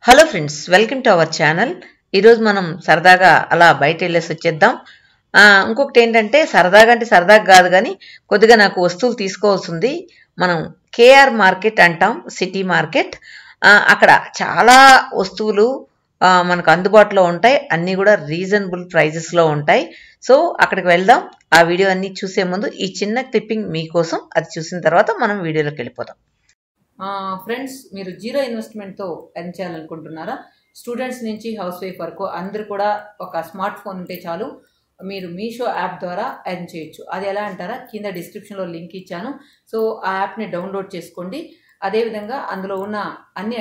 Hello friends, welcome to our channel. ఈరోజు మనం సరదాగా అలా బయట వెళ్ళేసి వచ్చేద్దాం. ఇంకొకటి ఏంటంటే సరదాగా కాదు కానీ కొద్దిగా నాకు వస్తువులు తీసుకోవాల్సి ఉంది. మనం కేఆర్ మార్కెట్ అంటాం, సిటీ మార్కెట్. అక్కడ చాలా వస్తువులు మనకు అందుబాటులో ఉంటాయి. అన్నీ కూడా రీజనబుల్ ప్రైజెస్లో ఉంటాయి. సో అక్కడికి వెళ్దాం. ఆ వీడియో అన్నీ చూసే ముందు ఈ చిన్న క్లిప్పింగ్ మీకోసం. అది చూసిన తర్వాత మనం వీడియోలోకి వెళ్ళిపోదాం. ఫ్రెండ్స్, మీరు జీరో ఇన్వెస్ట్మెంట్తో ఎర్న్ చేయాలనుకుంటున్నారా? స్టూడెంట్స్ నుంచి హౌస్ వైఫ్ వరకు అందరూ కూడా ఒక స్మార్ట్ ఫోన్ ఉంటే చాలు, మీరు మీషో యాప్ ద్వారా ఎర్న్ చేయొచ్చు. అది ఎలా అంటారా? కింద డిస్క్రిప్షన్లో లింక్ ఇచ్చాను. సో ఆ యాప్ని డౌన్లోడ్ చేసుకోండి. అదేవిధంగా అందులో ఉన్న అన్ని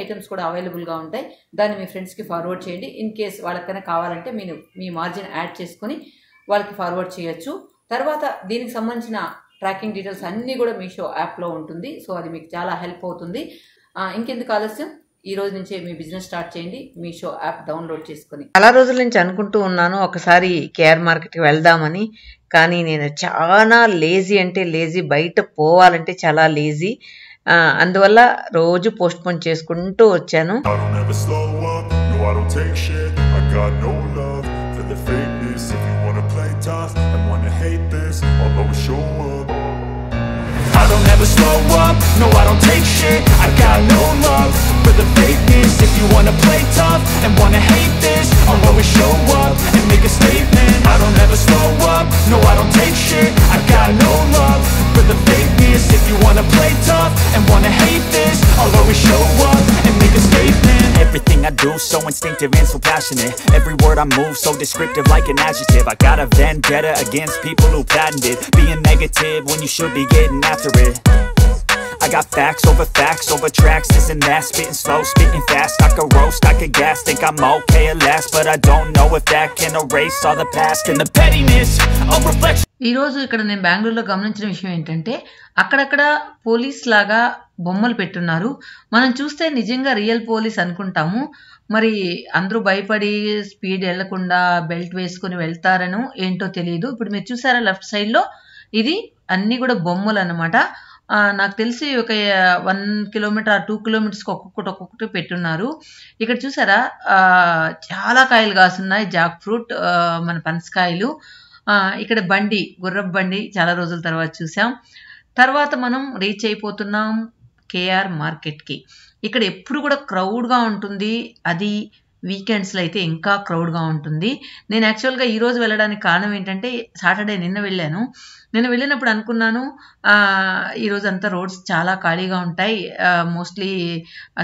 ఐటమ్స్ కూడా అవైలబుల్గా ఉంటాయి. దాన్ని మీ ఫ్రెండ్స్కి ఫార్వర్డ్ చేయండి. ఇన్ కేస్ వాళ్ళకైనా కావాలంటే మీరు మీ మార్జిన్ యాడ్ చేసుకొని వాళ్ళకి ఫార్వర్డ్ చేయొచ్చు. తర్వాత దీనికి సంబంధించిన ట్రాకింగ్ డీటెయిల్స్ అన్నీ కూడా మీషో యాప్లో ఉంటుంది. సో అది మీకు చాలా హెల్ప్ అవుతుంది. ఇంకెందుకు ఆలస్యం, ఈ రోజు నుంచే మీ బిజినెస్ స్టార్ట్ చేయండి మీషో యాప్ డౌన్లోడ్ చేసుకుని. చాలా రోజుల నుంచి అనుకుంటూ ఉన్నాను ఒకసారి కేఆర్ మార్కెట్కి వెళ్దామని. కానీ నేను చాలా లేజీ అంటే లేజీ, బయట పోవాలంటే చాలా లేజీ. అందువల్ల రోజు పోస్ట్ పోన్ చేసుకుంటూ వచ్చాను. I don't ever slow up, no I don't take shit. I got no love for the fakeness. If you wanna play tough and wanna hate this, I'll always show up and make a statement. I don't ever slow up, no I don't take shit. I got no love for the fakeness. If you wanna play tough and wanna hate this, I'll always show up and make a statement. Everything I do so instinctive and so passionate. Every word I move so descriptive like an adjective. I got a vendetta against people who patented being negative when you should be getting after it. I got facts over tracks, this and that. Spitting slow, spitting fast. I could roast, I could gas. Think I'm okay at last, but I don't know if that can erase all the past. And the pettiness of reflection. ఈరోజు ఇక్కడ నేను బెంగళూరులో గమనించిన విషయం ఏంటంటే అక్కడక్కడ police లాగా బొమ్మలు పెట్టున్నారు. మనం చూస్తే నిజంగా రియల్ పోలీస్ అనుకుంటాము. మరి అందరూ భయపడి స్పీడ్ వెళ్లకుండా బెల్ట్ వేసుకుని వెళ్తారనో ఏంటో తెలియదు. ఇప్పుడు మీరు చూసారా లెఫ్ట్ సైడ్లో, ఇది అన్నీ కూడా బొమ్మలు అన్నమాట. నాకు తెలిసి ఒక 1 కిలోమీటర్ 2 కిలోమీటర్స్కి ఒక్కొక్కటి పెట్టున్నారు. ఇక్కడ చూసారా చాలా కాయలు కాస్తున్నాయి, జాక్ ఫ్రూట్, మన పనసకాయలు. ఇక్కడ గుర్రపు బండి చాలా రోజుల తర్వాత చూసాం. తర్వాత మనం రీచ్ అయిపోతున్నాం కేఆర్ మార్కెట్కి. ఇక్కడ ఎప్పుడు కూడా క్రౌడ్గా ఉంటుంది. అది వీకెండ్స్లో అయితే ఇంకా క్రౌడ్గా ఉంటుంది. నేను యాక్చువల్గా ఈరోజు వెళ్ళడానికి కారణం ఏంటంటే సాటర్డే నిన్న వెళ్ళినప్పుడు అనుకున్నాను ఈరోజు అంతా రోడ్స్ చాలా ఖాళీగా ఉంటాయి, మోస్ట్లీ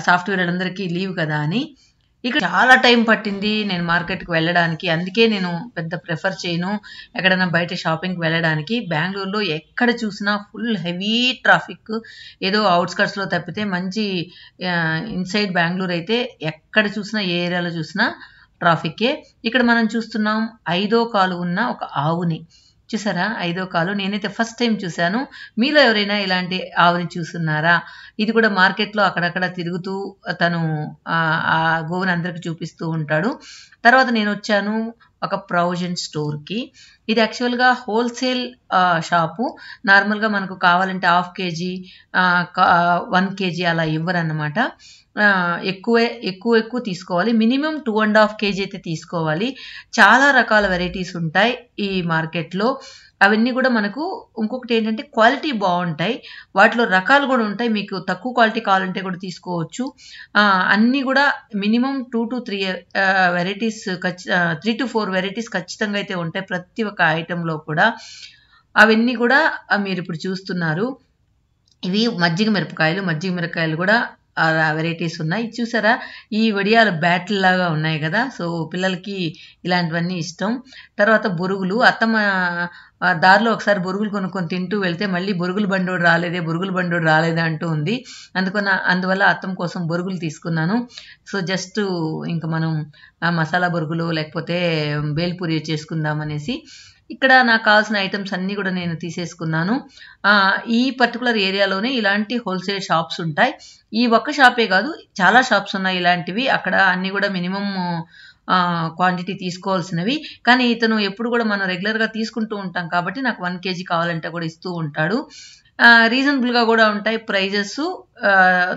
సాఫ్ట్వేర్ అందరికీ లీవ్ కదా అని. ఇక్కడ చాలా టైం పట్టింది నేను మార్కెట్కి వెళ్ళడానికి. అందుకే నేను పెద్ద ప్రిఫర్ చేయను ఎక్కడైనా బయట షాపింగ్కి వెళ్ళడానికి. బెంగళూరులో ఎక్కడ చూసినా ఫుల్ హెవీ ట్రాఫిక్. ఏదో అవుట్స్కట్స్లో తప్పితే మంచి ఇన్సైడ్ బెంగళూరు అయితే ఎక్కడ చూసినా, ఏ ఏరియాలో చూసినా ట్రాఫిక్కే. ఇక్కడ మనం చూస్తున్నాం 5వ కాలు ఉన్న ఒక ఆవుని. చూసారా 5వ కాలు? నేనైతే ఫస్ట్ టైం చూశాను. మీలో ఎవరైనా ఇలాంటి ఆవుని చూస్తున్నారా? ఇది కూడా మార్కెట్లో అక్కడక్కడ తిరుగుతూ తను ఆ గోవుని అందరికి చూపిస్తూ ఉంటాడు. తర్వాత నేను వచ్చాను ఒక ప్రొవిజన్ స్టోర్కి. ఇది యాక్చువల్గా హోల్సేల్ షాపు. నార్మల్గా మనకు కావాలంటే 1/2 kg 1 kg అలా ఇవ్వరన్నమాట. ఎక్కువ తీసుకోవాలి. మినిమం 2.5 kg అయితే తీసుకోవాలి. చాలా రకాల వెరైటీస్ ఉంటాయి ఈ మార్కెట్లో. అవన్నీ కూడా మనకు ఇంకొకటి ఏంటంటే క్వాలిటీ బాగుంటాయి. వాటిలో రకాలు కూడా ఉంటాయి. మీకు తక్కువ క్వాలిటీ కావాలంటే కూడా తీసుకోవచ్చు. అన్నీ కూడా minimum 2 to 3 varieties 3 to 4 varieties ఖచ్చితంగా అయితే ఉంటాయి ప్రతి ఒక్క ఐటెంలో కూడా. అవన్నీ కూడా మీరు ఇప్పుడు చూస్తున్నారు. ఇవి మజ్జిగ మిరపకాయలు కూడా వెరైటీస్ ఉన్నాయి. చూసారా ఈ వడియాలు బ్యాటిల్ లాగా ఉన్నాయి కదా. సో పిల్లలకి ఇలాంటివన్నీ ఇష్టం. తర్వాత బొరుగులు. అత్తమ్మ దారిలో ఒకసారి బొరుగులు కొనుక్కొని తింటూ వెళ్తే మళ్ళీ బొరుగులు బండోడు రాలేదే అంటూ ఉంది. అందువల్ల అత్తమ్మ కోసం బొరుగులు తీసుకున్నాను. సో జస్ట్ ఇంకా మనం మసాలా బొరుగులు లేకపోతే బేల్పూరి చేసుకుందాం అనేసి ఇక్కడ నాకు కావాల్సిన ఐటమ్స్ అన్నీ కూడా నేను తీసేసుకున్నాను. ఈ పర్టికులర్ ఏరియాలోనే ఇలాంటి హోల్సేల్ షాప్స్ ఉంటాయి. ఈ ఒక్క షాపే కాదు, చాలా షాప్స్ ఉన్నాయి ఇలాంటివి. అక్కడ అన్నీ కూడా మినిమం క్వాంటిటీ తీసుకోవాల్సినవి. కానీ ఇతను ఎప్పుడు కూడా మనం రెగ్యులర్గా తీసుకుంటూ ఉంటాం కాబట్టి నాకు 1 kg కావాలంటే కూడా ఇస్తూ ఉంటాడు. రీజనబుల్గా కూడా ఉంటాయి ప్రైజెస్.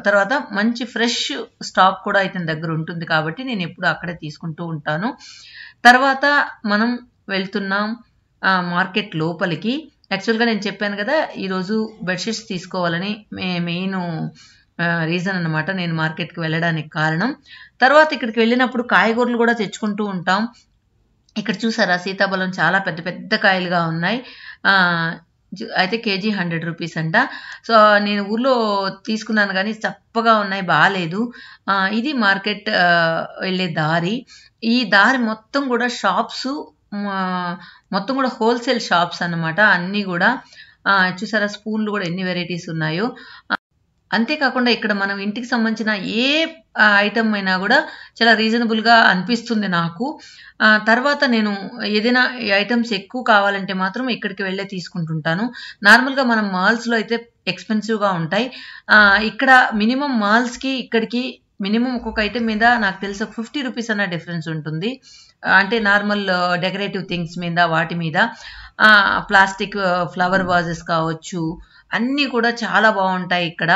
తర్వాత మంచి ఫ్రెష్ స్టాక్ కూడా ఇతని దగ్గర ఉంటుంది కాబట్టి నేను ఎప్పుడు అక్కడే తీసుకుంటూ ఉంటాను. తర్వాత మనం వెళ్తున్నాం మార్కెట్ లోపలికి. యాక్చువల్గా నేను చెప్పాను కదా ఈరోజు బెడ్షీట్స్ తీసుకోవాలని మెయిన్ రీజన్ అన్నమాట నేను మార్కెట్కి వెళ్ళడానికి కారణం. తర్వాత ఇక్కడికి వెళ్ళినప్పుడు కాయగూరలు కూడా తెచ్చుకుంటూ ఉంటాం. ఇక్కడ చూసారా సీతాఫలం చాలా పెద్ద పెద్ద కాయలుగా ఉన్నాయి. అయితే కేజీ 100 రూపీస్ అంట. సో నేను ఊర్లో తీసుకున్నాను కానీ చప్పగా ఉన్నాయి, బాగాలేదు. ఇది మార్కెట్ వెళ్ళే దారి. ఈ దారి మొత్తం కూడా షాప్స్, మొత్తం కూడా హోల్సేల్ షాప్స్ అన్నమాట అన్నీ కూడా. చూసారా స్పూన్లు కూడా ఎన్ని వెరైటీస్ ఉన్నాయో. అంతేకాకుండా ఇక్కడ మనం ఇంటికి సంబంధించిన ఏ ఐటమ్ అయినా కూడా చాలా రీజనబుల్గా అనిపిస్తుంది నాకు. తర్వాత నేను ఏదైనా ఐటమ్స్ ఎక్కువ కావాలంటే మాత్రం ఇక్కడికి వెళ్ళే తీసుకుంటుంటాను. నార్మల్గా మనం మాల్స్లో అయితే ఎక్స్పెన్సివ్గా ఉంటాయి. ఇక్కడ మినిమం మాల్స్కి ఇక్కడికి మినిమం ఒక్కొక్క ఐటమ్ మీద నాకు తెలిసి 50 రూపీస్ అన్న డిఫరెన్స్ ఉంటుంది. అంటే నార్మల్ డెకరేటివ్ థింగ్స్ మీద, వాటి మీద. ప్లాస్టిక్ ఫ్లవర్ వాజెస్ కావచ్చు, అన్నీ కూడా చాలా బాగుంటాయి ఇక్కడ.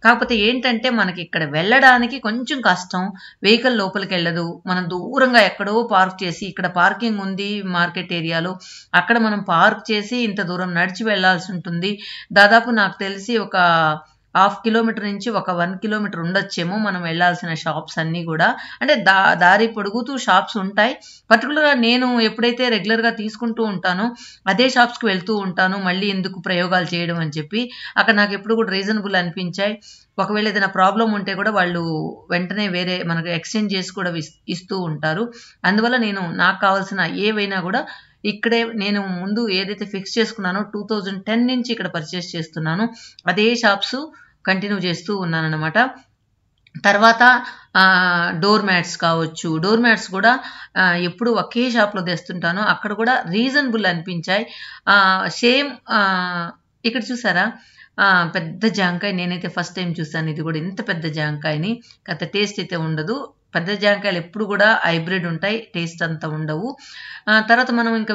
కాకపోతే ఏంటంటే మనకి ఇక్కడ వెళ్ళడానికి కొంచెం కష్టం. వెహికల్ లోపలికి వెళ్ళదు. మనం దూరంగా ఎక్కడో పార్క్ చేసి, ఇక్కడ పార్కింగ్ ఉంది మార్కెట్ ఏరియాలో, అక్కడ మనం పార్క్ చేసి ఇంత దూరం నడిచి వెళ్ళాల్సి ఉంటుంది. దాదాపు నాకు తెలిసి ఒక 1/2 కిలోమీటర్ నుంచి ఒక 1 కిలోమీటర్ ఉండొచ్చేమో మనం వెళ్ళాల్సిన షాప్స్ అన్నీ కూడా. అంటే దారి పొడుగుతూ షాప్స్ ఉంటాయి. పర్టికులర్గా నేను ఎప్పుడైతే రెగ్యులర్గా తీసుకుంటూ ఉంటానో అదే షాప్స్కి వెళ్తూ ఉంటాను. మళ్ళీ ఎందుకు ప్రయోగాలు చేయడం అని చెప్పి అక్కడ నాకు ఎప్పుడు కూడా రీజనబుల్ అనిపించాయి. ఒకవేళ ఏదైనా ప్రాబ్లం ఉంటే కూడా వాళ్ళు వెంటనే వేరే మనకు ఎక్స్చేంజ్ చేసి కూడా ఇస్తూ ఉంటారు. అందువల్ల నేను నాకు కావాల్సిన ఏవైనా కూడా ఇక్కడే నేను ముందు ఏదైతే ఫిక్స్ చేసుకున్నానో 2010 నుంచి ఇక్కడ పర్చేస్ చేస్తున్నాను, అదే షాప్స్ కంటిన్యూ చేస్తూ ఉన్నానన్నమాట. తర్వాత డోర్ మ్యాట్స్ కావచ్చు, డోర్ మ్యాట్స్ కూడా ఎప్పుడు ఒకే షాప్లో తెస్తుంటాను. అక్కడ కూడా రీజనబుల్ అనిపించాయి. సేమ్ ఇక్కడ చూసారా పెద్ద జాంకాయ, నేనైతే ఫస్ట్ టైం చూసాను. ఇది కూడా ఇంత పెద్ద జాంకాయని, కాస్త టేస్ట్ అయితే ఉండదు. పెద్ద జాంకాయలు ఎప్పుడు కూడా హైబ్రిడ్ ఉంటాయి, టేస్ట్ అంతా ఉండవు. తర్వాత మనం ఇంకా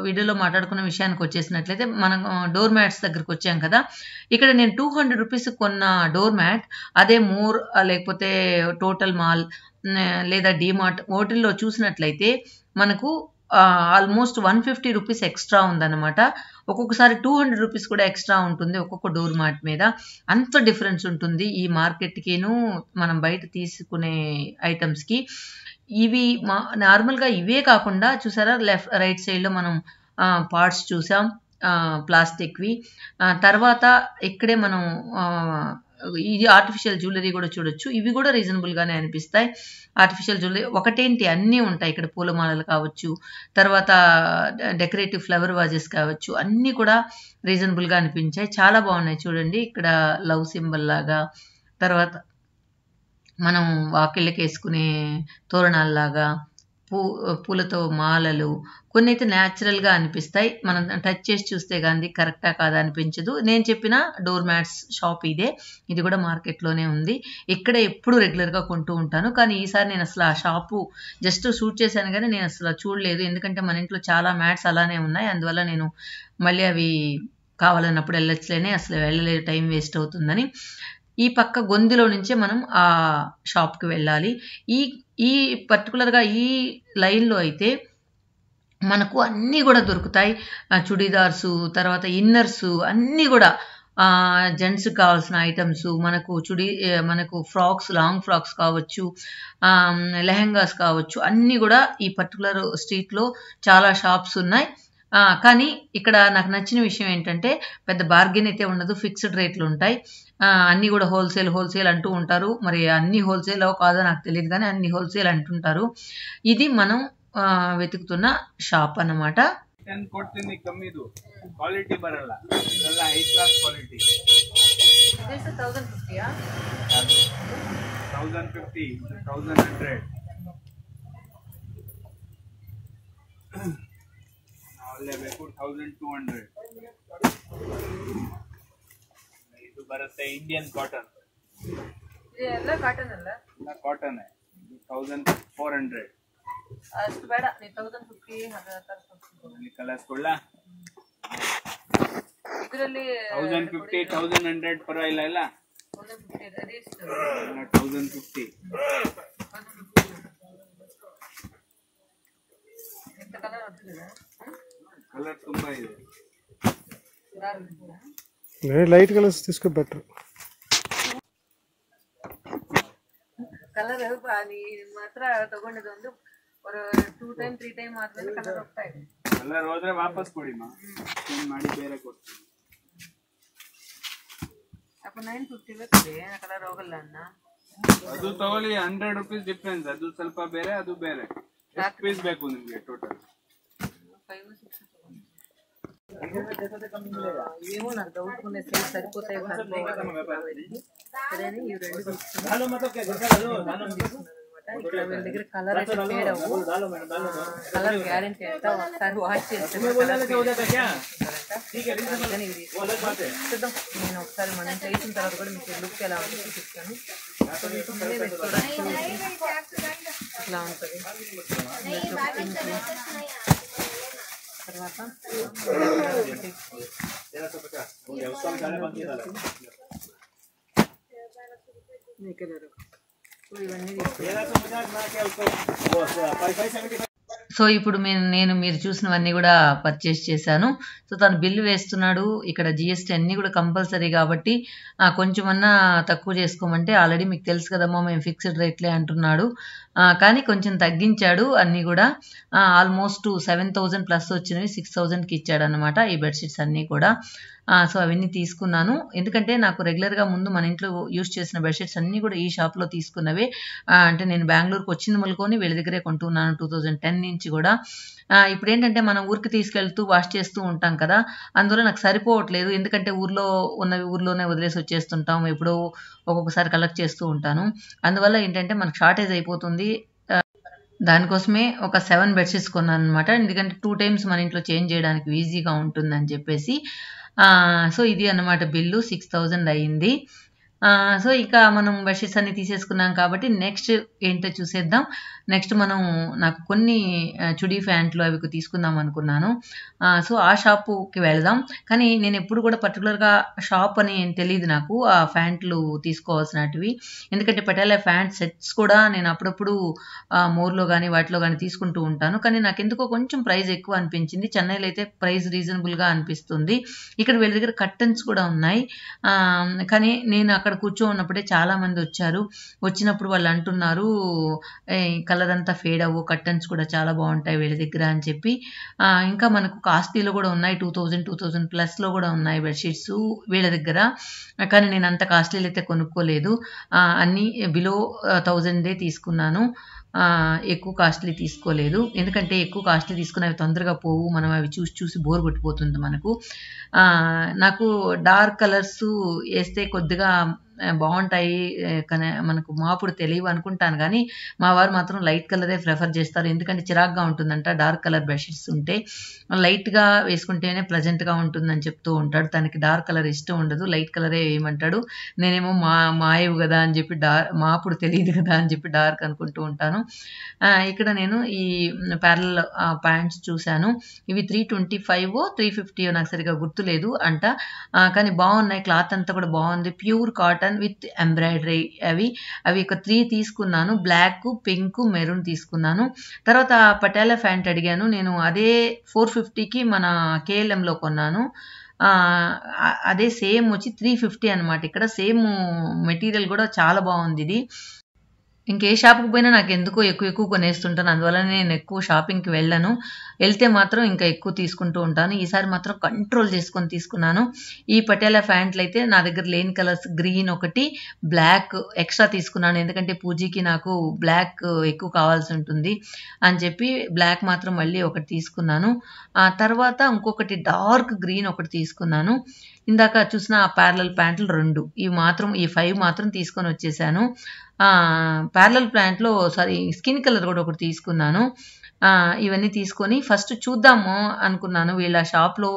వీడియోలో మాట్లాడుకున్న విషయానికి వచ్చేసినట్లయితే మనం డోర్ మ్యాట్స్ దగ్గరికి వచ్చాం కదా. ఇక్కడ నేను 200 రూపీస్ కొన్న డోర్ మ్యాట్ అదే మోర్ లేకపోతే టోటల్ మాల్ లేదా డిమార్ట్ వాటిల్లో చూసినట్లయితే మనకు ఆల్మోస్ట్ 150 రూపీస్ ఎక్స్ట్రా ఉందన్నమాట. ఒక్కొక్కసారి 200 రూపీస్ కూడా ఎక్స్ట్రా ఉంటుంది ఒక్కొక్క డోర్ మ్యాట్ మీద. అంత డిఫరెన్స్ ఉంటుంది ఈ మార్కెట్కిను మనం బయట తీసుకునే ఐటమ్స్కి. ఇవి నార్మల్గా ఇవే కాకుండా చూసారా రైట్ సైడ్లో మనం పార్ట్స్ చూసాం ప్లాస్టిక్వి. తర్వాత ఇక్కడే మనం ఇది ఆర్టిఫిషియల్ జ్యువెలరీ కూడా చూడొచ్చు. ఇవి కూడా రీజనబుల్గానే అనిపిస్తాయి. ఆర్టిఫిషియల్ జ్యువెలరీ ఒకటేంటి అన్నీ ఉంటాయి ఇక్కడ. పూలమాలలు కావచ్చు, తర్వాత డెకరేటివ్ ఫ్లవర్ వాజెస్ కావచ్చు, అన్నీ కూడా రీజనబుల్గా అనిపించాయి. చాలా బాగున్నాయి చూడండి. ఇక్కడ లవ్ సింబల్ లాగా, తర్వాత మనం వాకిళ్ళకి వేసుకునే తోరణాల్లాగా, పూలతో మాలలు, కొన్ని అయితే న్యాచురల్గా అనిపిస్తాయి. మనం టచ్ చేసి చూస్తే కానీ కరెక్టా కాదా అనిపించదు. నేను చెప్పిన డోర్ మ్యాట్స్ షాప్ ఇదే. ఇది కూడా మార్కెట్లోనే ఉంది. ఇక్కడే ఎప్పుడు రెగ్యులర్గా కొంటూ ఉంటాను. కానీ ఈసారి నేను అసలు ఆ షాపు జస్ట్ షూట్ చేశాను కానీ నేను అసలు చూడలేదు. ఎందుకంటే మన ఇంట్లో చాలా మ్యాట్స్ అలానే ఉన్నాయి. అందువల్ల నేను మళ్ళీ అవి కావాలన్నప్పుడు వెళ్ళొచ్చులేనే, అసలు వెళ్ళలేదు, టైం వేస్ట్ అవుతుందని. ఈ పక్క గొంతులో నుంచే మనం ఆ షాప్కి వెళ్ళాలి. ఈ పర్టికులర్గా ఈ లైన్లో అయితే మనకు అన్నీ కూడా దొరుకుతాయి. చుడీదార్సు, తర్వాత ఇన్నర్సు, అన్నీ కూడా జెంట్స్కి కావాల్సిన ఐటమ్స్, మనకు ఫ్రాక్స్, లాంగ్ ఫ్రాక్స్ కావచ్చు, లెహెంగాస్ కావచ్చు, అన్నీ కూడా ఈ పర్టికులర్ స్ట్రీట్లో చాలా షాప్స్ ఉన్నాయి. కానీ ఇక్కడ నాకు నచ్చిన విషయం ఏంటంటే పెద్ద బార్గెన్ అయితే ఉండదు, ఫిక్స్డ్ రేట్లు ఉంటాయి. అన్నీ కూడా హోల్సేల్ అంటూ ఉంటారు. మరి అన్ని హోల్సేల్ కాదో నాకు తెలియదు కానీ అన్ని హోల్సేల్ అంటుంటారు. ఇది మనం వెతుకుతున్న షాప్ అన్నమాట. ಕ್ವಾಲಿಟಿ ಬರಲ್ಲ, ಎಲ್ಲ ಹೈ ಕ್ಲಾಸ್ ಕ್ವಾಲಿಟಿ. 1050 1100 ನಾಳೆ ಬೇಕು 1200. ಇದು ಬರುತ್ತೆ ಇಂಡಿಯನ್ ಕಾಟನ್. ಇದೆಲ್ಲ ಕಾಟನ್ ಅಲ್ಲ? ಎಲ್ಲ ಕಾಟನ್. 1400. ಅಷ್ಟು ಬೇಡ, 1050 ಕಲರ್ಸ್ ಕೊಡ್ಲಾ? ಇದರಲ್ಲಿ 1050 1100 ಪರವಾಗಿಲ್ಲ ಇಲ್ಲ 1050 కలర్ ತುಂಬಾ ಇದೆ లైట్ కలర్స్ తీసుకో బెటర్ ಕಲರ್ ಅದು ಮಾತ್ರ ತಗೊಂಡಿದ್ದು ಒಂದು 2 ಟೈಮ್ 3 ಟೈಮ್ ಆದ್ಮೇಲೆ ಕಲರ್ ಹೋಗ್ತಾ ಇದೆ ಕಲರ್ ಹೋದ್ರೆ ವಾಪಸ್ ಕೊಡಿ ಮಾ ಚೇಂಜ್ ಮಾಡಿ ಬೇರೆ ಕೊಡ್ತೀನಿ ಅಪ್ಪ 950 ಬೇಕೇ ಕಲರ್ ಹೋಗಲ್ಲ ಅಣ್ಣ ಅದು ತಗೊಳ್ಳಿ 100 ರೂಪೀಸ್ ಡಿಫರೆನ್ಸ್ ಅದು ಸ್ವಲ್ಪ ಬೇರೆ ಅದು ಬೇರೆ ಎಷ್ಟು ಪೀಸ್ ಬೇಕು ನಿಮಗೆ ಟೋಟಲ್ 5 6 ఏమో నాకు డౌట్ ఉంది సైజ్ సరిపోతాయి సరే ఈ రెండు ఇక్కడ వీళ్ళ దగ్గర కలర్ అయితే ఫేడ్ అవ్వు కలర్ గ్యారెంటీ అంట ఒకసారి వాష్ చేస్తాను నేను ఒకసారి మనం చేసిన తర్వాత కూడా మీకు లుక్ ఎలా ఉంటుందో చూపిస్తాను ఇట్లా ఉంటుంది తర్వాత సో ఇప్పుడు నేను మీరు చూసినవన్నీ కూడా పర్చేస్ చేశాను. సో తను బిల్లు వేస్తున్నాడు. ఇక్కడ జిఎస్టీ అన్నీ కూడా కంపల్సరీ కాబట్టి కొంచెమన్నా తక్కువ చేసుకోమంటే ఆల్రెడీ మీకు తెలుసు కదమ్మా మేము ఫిక్స్డ్ రేట్లే అంటున్నాడు. కానీ కొంచెం తగ్గించాడు. అన్నీ కూడా ఆల్మోస్ట్ 7,000 ప్లస్ వచ్చినవి 6,000కి ఇచ్చాడు అనమాట ఈ బెడ్షీట్స్ అన్నీ కూడా. సో అవన్నీ తీసుకున్నాను. ఎందుకంటే నాకు రెగ్యులర్గా ముందు మన ఇంట్లో యూజ్ చేసిన బెడ్షీట్స్ అన్నీ కూడా ఈ షాప్లో తీసుకున్నవే. అంటే నేను బెంగళూరుకి వచ్చిన మొదలుకొని వీళ్ళ దగ్గరే కొంటున్నాను 2010 నుంచి కూడా. ఇప్పుడు ఏంటంటే మనం ఊరికి తీసుకెళ్తూ వాష్ చేస్తూ ఉంటాం కదా, అందువల్ల నాకు సరిపోవట్లేదు. ఎందుకంటే ఊర్లో ఉన్నవి ఊర్లోనే వదిలేసి వచ్చేస్తుంటాం, ఎప్పుడో ఒక్కొక్కసారి కలెక్ట్ చేస్తూ ఉంటాను. అందువల్ల ఏంటంటే మనకు షార్టేజ్ అయిపోతుంది. దానికోసమే ఒక 7 బెడ్షీట్స్ కొన్నాను అనమాట. ఎందుకంటే 2 టైమ్స్ మన ఇంట్లో చేంజ్ చేయడానికి ఈజీగా ఉంటుందని చెప్పేసి. సో ఇది అన్నమాట బిల్లు 6,000 అయ్యింది. సో ఇక మనం బెడ్షీట్స్ అన్ని తీసేసుకున్నాం కాబట్టి నెక్స్ట్ ఏంటో చూసేద్దాం. నెక్స్ట్ మనం నాకు కొన్ని చుడీ ప్యాంట్లు అవి తీసుకుందాం అనుకున్నాను. సో ఆ షాపుకి వెళదాం. కానీ నేను ఎప్పుడు కూడా పర్టికులర్గా షాప్ అని తెలియదు నాకు ఆ ప్యాంట్లు తీసుకోవాల్సినటివి. ఎందుకంటే పటేలా ప్యాంట్ సెట్స్ కూడా నేను అప్పుడప్పుడు మోర్లో కానీ వాటిలో కానీ తీసుకుంటూ ఉంటాను. కానీ నాకు ఎందుకో కొంచెం ప్రైస్ ఎక్కువ అనిపించింది. చెన్నైలో అయితే ప్రైస్ రీజనబుల్గా అనిపిస్తుంది. ఇక్కడ వీళ్ళ దగ్గర కర్టన్స్ కూడా ఉన్నాయి. కానీ నేను అక్కడ కూర్చోన్నప్పుడే చాలా మంది వచ్చారు. వచ్చినప్పుడు వాళ్ళు అంటున్నారు కలర్ అంతా ఫేడ్ అవ్వు, కర్టన్స్ కూడా చాలా బాగుంటాయి వీళ్ళ దగ్గర అని చెప్పి. ఇంకా మనకు కాస్ట్లీలో కూడా ఉన్నాయి, 2,000 ప్లస్లో కూడా ఉన్నాయి బెడ్షీట్స్ వీళ్ళ దగ్గర. కానీ నేను అంత కాస్ట్లీలు అయితే కొనుక్కోలేదు. అన్నీ బిలో 1,000 తీసుకున్నాను. ఎక్కువ కాస్ట్లీ తీసుకోలేదు. ఎందుకంటే ఎక్కువ కాస్ట్లీ తీసుకుని అవి తొందరగా పోవు. మనం అవి చూసి చూసి బోర్ కొట్టిపోతుంది మనకు. నాకు డార్క్ కలర్స్ వేస్తే కొద్దిగా బాగుంటాయి కానీ మనకు మాపుడు తెలియవు అనుకుంటాను. కానీ మా వారు మాత్రం లైట్ కలరే ప్రిఫర్ చేస్తారు. ఎందుకంటే చిరాగ్గా ఉంటుందంట డార్క్ కలర్ బెడ్షీట్స్ ఉంటే. లైట్గా వేసుకుంటేనే ప్లెజెంట్గా ఉంటుందని చెప్తూ ఉంటాడు. తనకి డార్క్ కలర్ ఇష్టం ఉండదు, లైట్ కలరే వేయమంటాడు. నేనేమో మాయవు కదా అని చెప్పి మాపుడు తెలియదు కదా అని చెప్పి డార్క్ అనుకుంటూ ఉంటాను. ఇక్కడ నేను ఈ ప్యారల్ ప్యాంట్స్ చూశాను. ఇవి 325 350 నాకు సరిగా గుర్తులేదు అంట. కానీ బాగున్నాయి, క్లాత్ అంతా కూడా బాగుంది. Pure cotton with embroidery. అవి ఒక 3 తీసుకున్నాను. బ్లాక్, పింక్, మెరూన్ తీసుకున్నాను. తర్వాత పటేలా ప్యాంట్ అడిగాను నేను. అదే 450కి మన KLMలో కొన్నాను. అదే సేమ్ వచ్చి 350 అనమాట. ఇక్కడ సేమ్ మెటీరియల్ కూడా చాలా బాగుంది. ఇది ఇంకే షాప్కి పోయినా నాకు ఎందుకో ఎక్కువ కొనేస్తుంటాను. అందువల్ల నేను ఎక్కువ షాపింగ్కి వెళ్ళను. వెళ్తే మాత్రం ఇంకా ఎక్కువ తీసుకుంటూ ఉంటాను. ఈసారి మాత్రం కంట్రోల్ చేసుకొని తీసుకున్నాను. ఈ పటేలా ప్యాంట్లు అయితే నా దగ్గర లేని కలర్స్ గ్రీన్ ఒకటి, బ్లాక్ ఎక్స్ట్రా తీసుకున్నాను. ఎందుకంటే పూజకి నాకు బ్లాక్ ఎక్కువ కావాల్సి ఉంటుంది అని చెప్పి బ్లాక్ మాత్రం మళ్ళీ ఒకటి తీసుకున్నాను. ఆ తర్వాత ఇంకొకటి డార్క్ గ్రీన్ ఒకటి తీసుకున్నాను. ఇందాక చూసిన ఆ ప్యారలల్ ప్యాంట్లు 2 ఈ 5 మాత్రం తీసుకొని వచ్చేసాను. ప్యారలల్ ప్యాంట్లో స్కిన్ కలర్ కూడా ఒకటి తీసుకున్నాను. ఇవన్నీ తీసుకొని ఫస్ట్ చూద్దాము అనుకున్నాను వీళ్ళ షాప్లో.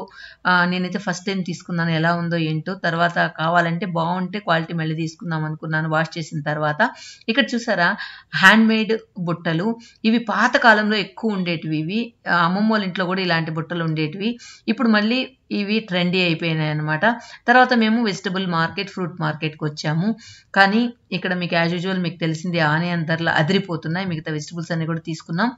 నేనైతే ఫస్ట్ టైం తీసుకున్నాను, ఎలా ఉందో ఏంటో. తర్వాత కావాలంటే బాగుంటే క్వాలిటీ మళ్ళీ తీసుకుందాం అనుకున్నాను వాష్ చేసిన తర్వాత. ఇక్కడ చూసారా హ్యాండ్ మేడ్ బుట్టలు. ఇవి పాత కాలంలో ఎక్కువ ఉండేటివి. ఇవి అమ్మమ్మ వాళ్ళ ఇంట్లో కూడా ఇలాంటి బుట్టలు ఉండేటివి. ఇప్పుడు మళ్ళీ ఇవి ట్రెండీ అయిపోయినాయి అనమాట. తర్వాత మేము వెజిటబుల్ మార్కెట్, ఫ్రూట్ మార్కెట్కి వచ్చాము. కానీ ఇక్కడ మీకు యాజ్ యూజువల్ మీకు తెలిసింది ఆనియన్ ధరలు అదిరిపోతున్నాయి. మిగతా వెజిటబుల్స్ అన్ని కూడా తీసుకున్నాం.